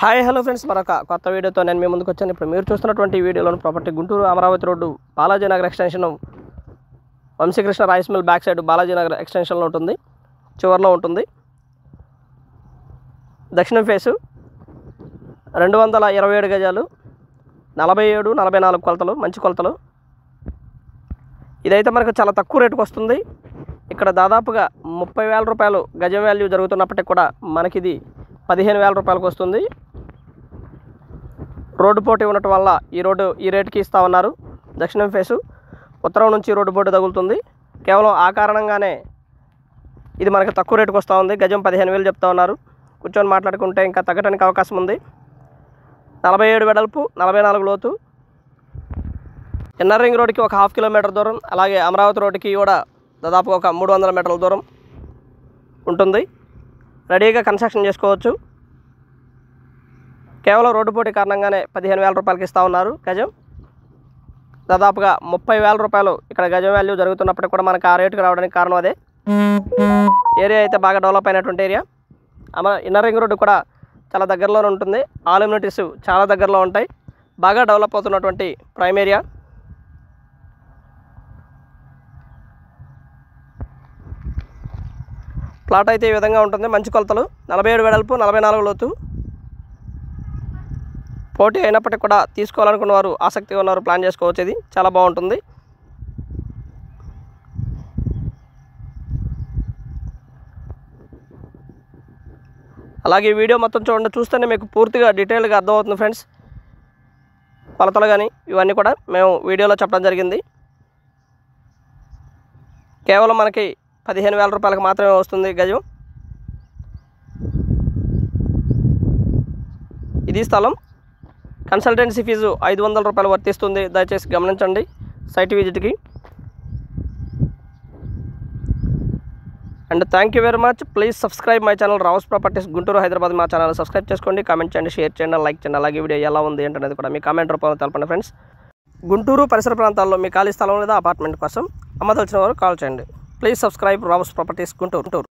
Hi hello friends, మరొక కొత్త వీడియోతో నేను మీ ముందుకు వచ్చాను. ఇప్పుడు మీరు చూస్తున్నటువంటి వీడియోలోని property Guntur Amaravati road Balaji Nagar extension Vamsikrishna rice mill back side Balaji Nagar ఎక్స్టెన్షన్లో ఉంటుంది, చివరిలో ఉంటుంది. దక్షిణం ఫేసు 227 గజాలు, 47-44 కొలతలు, మంచి కొలతలు. ఇదైతే మనకు చాలా తక్కువ రేటుకు వస్తుంది. ఇక్కడ దాదాపుగా 30,000 రూపాయలు గజం వాల్యూ జరుగుతున్నప్పటికీ కూడా మనకిది 15,000 రూపాయలకు వస్తుంది. రోడ్డు పోటీ ఉండటం వల్ల ఈ రేటుకి ఇస్తా ఉన్నారు. దక్షిణం ఫేసు ఉత్తరం నుంచి రోడ్డు పోటీ తగులుతుంది. కేవలం ఆ కారణంగానే ఇది మనకు తక్కువ రేటుకు వస్తూ ఉంది. గజం 15,000 చెప్తా ఉన్నారు. కూర్చొని మాట్లాడుకుంటే ఇంకా తగ్గడానికి అవకాశం ఉంది. 47 వెడల్పు, 44 లోతు. ఇన్నర్ రింగ్ రోడ్డుకి ఒక 1/2 కిలోమీటర్ దూరం, అలాగే అమరావతి రోడ్డుకి కూడా దాదాపు ఒక 300 మీటర్ల దూరం ఉంటుంది. రెడీగా కన్స్ట్రక్షన్ చేసుకోవచ్చు. కేవలం రోడ్డు పోటీ కారణంగానే 15,000 రూపాయలకి ఇస్తూ ఉన్నారు గజం. దాదాపుగా 30,000 రూపాయలు ఇక్కడ గజం వాల్యూ జరుగుతున్నప్పటికీ కూడా మనకు ఆ రేటుకి రావడానికి కారణం అదే. ఏరియా అయితే బాగా డెవలప్ అయినటువంటి ఏరియా. ఇన్నర్ రింగ్ రోడ్డు కూడా చాలా దగ్గరలోనే ఉంటుంది. ఆల్ ఇమ్యూనిటీస్ చాలా దగ్గరలో ఉంటాయి. బాగా డెవలప్ అవుతున్నటువంటి ప్రైమ్ ఏరియా. ప్లాట్ అయితే ఈ విధంగా ఉంటుంది. మంచి కొలతలు, 47 వెడల్పు, 44 లోతు. పోటీ అయినప్పటికీ కూడా తీసుకోవాలనుకున్న వారు, ఆసక్తిగా ఉన్నవారు ప్లాన్ చేసుకోవచ్చు. ఇది చాలా బాగుంటుంది. అలాగే వీడియో మొత్తం చూడండి. చూస్తేనే మీకు పూర్తిగా డీటెయిల్గా అర్థమవుతుంది ఫ్రెండ్స్. కొలతలు కానీ ఇవన్నీ కూడా మేము వీడియోలో చెప్పడం జరిగింది. కేవలం మనకి 15,000 రూపాయలకు మాత్రమే వస్తుంది గజం. ఇది స్థలం. కన్సల్టెన్సీ ఫీజు 500 రూపాయలు వర్తిస్తుంది. దయచేసి గమనించండి సైట్ విజిట్కి. And thank you very much. Please subscribe my channel Rao's properties Guntur, Hyderabad. మా ఛానల్ సబ్స్క్రైబ్ చేసుకోండి, కామెంట్ చేయండి, షేర్ చేయండి, లైక్ చేయండి. అలాగే వీడియో ఎలా ఉంది ఏంటనేది కూడా మీ కామెంట్ రూపంలో తెలపండి ఫ్రెండ్స్. గుంటూరు పరిసర ప్రాంతాల్లో మీ ఖాళీ స్థలం లేదా అపార్ట్మెంట్ కోసం అమ్మదలిచిన వారు కాల్ చేయండి. Please subscribe Rao's properties Guntur.